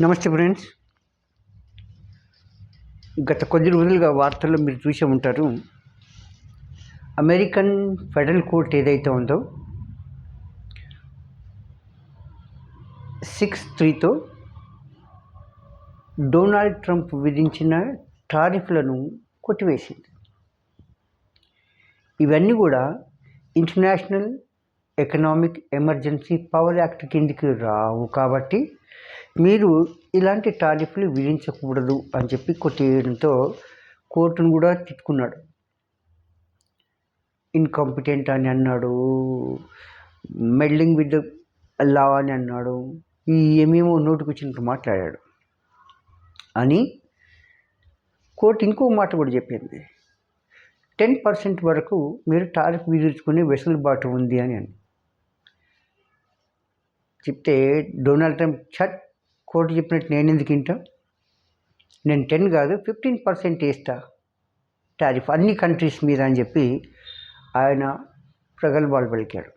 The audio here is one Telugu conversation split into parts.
నమస్తే ఫ్రెండ్స్. గత కొద్ది రోజులుగా వార్తల్లో మీరు చూసే ఉంటారు. అమెరికన్ ఫెడరల్ కోర్ట్ ఏదైతే ఉందో 6-3తో డొనాల్డ్ ట్రంప్ విధించిన టారిఫ్లను కొట్టివేసింది. ఇవన్నీ కూడా international economic emergency power act కిందికి రావు కాబట్టి మీరు ఇలాంటి టారిఫ్లు విధించకూడదు అని చెప్పి కొట్టేయడంతో కోర్టును కూడా తిట్టుకున్నాడు. ఇన్కాంపిటెంట్ అని అన్నాడు, మెడ్లింగ్ విత్ లా అని అన్నాడు, ఏమేమో నోటుకు వచ్చినట్టు మాట్లాడాడు అని కోర్టు ఇంకో మాట కూడా చెప్పింది. 10% వరకు మీరు టారిఫ్ విధించుకునే వెసులుబాటు ఉంది అని చెప్తే డొనాల్డ్ ట్రంప్ కోర్టు చెప్పినట్టు నేను ఎందుకు వింటా, నేను 10 కాదు 15% వేస్తా టారిఫ్ అన్ని కంట్రీస్ మీద అని చెప్పి ఆయన ప్రగల్భాలు పలికాడు.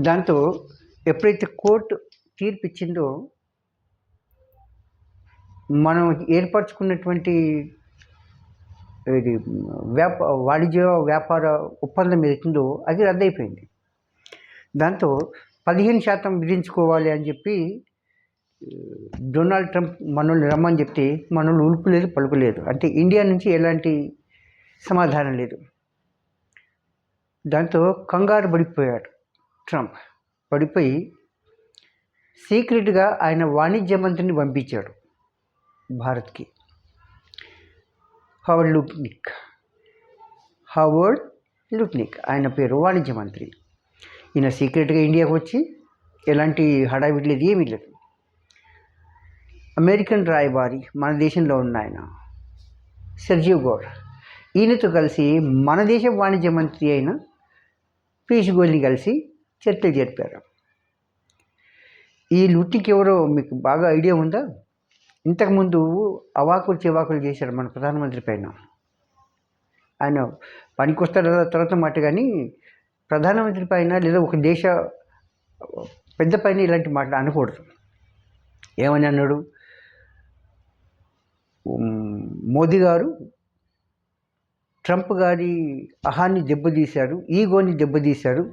దాంతో ఎప్పుడైతే కోర్టు తీర్పు ఇచ్చిందో మనం ఏర్పరచుకున్నటువంటి ఇది వాణిజ్య వ్యాపార ఒప్పందం ఏదైతుందో అది రద్దయిపోయింది. దాంతో 15% విధించుకోవాలి అని చెప్పి డొనాల్డ్ ట్రంప్ మనల్ని రమ్మని చెప్తే మనల్ని ఉలుపులేదు పలుకులేదు, అంటే ఇండియా నుంచి ఎలాంటి సమాధానం లేదు. దాంతో కంగారు పడిపోయాడు ట్రంప్. పడిపోయి సీక్రెట్గా ఆయన వాణిజ్య మంత్రిని పంపించాడు భారత్కి, హవర్డ్ లుట్నిక్ ఆయన పేరు, వాణిజ్య మంత్రి. ఈయన సీక్రెట్గా ఇండియాకు వచ్చి ఎలాంటి హడావిడి లేదు, ఏమీ లేదు. అమెరికన్ రాయబారి మన దేశంలో ఉన్న ఆయన సెర్జియో గౌర్, ఈయనతో కలిసి మన దేశ వాణిజ్య మంత్రి అయిన పీయూష్ గోయల్ని కలిసి చర్చలు జరిపారు. ఈ లుట్నిక్ ఎవరో మీకు బాగా ఐడియా ఉందా? ఇంతకుముందు అవాకులు చెవాకులు చేశారు మన ప్రధానమంత్రి పైన. ఆయన పనికొస్తాడు తర్వాత మాట, కానీ ప్రధానమంత్రి పైన లేదా ఒక దేశ పెద్ద పైన ఇలాంటి మాటలు అనకూడదు. ఏమని అన్నాడు? మోదీ గారు ట్రంప్ గారి అహాన్ని దెబ్బతీశారు, ఈగోని దెబ్బతీశారు,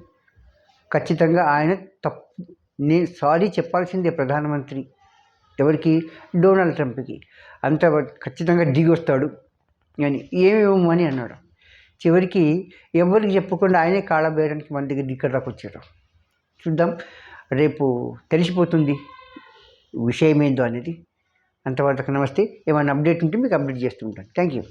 ఖచ్చితంగా ఆయన తప్పు, నేను సారీ చెప్పాల్సిందే ప్రధానమంత్రి. ఎవరికి? డొనాల్డ్ ట్రంప్కి. అంత ఖచ్చితంగా దిగి వస్తాడు అని ఏమేమని అన్నాడు. చివరికి ఎవరికి చెప్పకుండా ఆయనే కాళ్ళబేయడానికి మన దగ్గర ఇక్కడ దాకా వచ్చాడు. చూద్దాం, రేపు తెలిసిపోతుంది విషయం ఏందో అనేది. అంతవరకు నమస్తే. ఏమైనా అప్డేట్ ఉంటే మీకు అప్డేట్ చేస్తూ ఉంటాను. Thank you.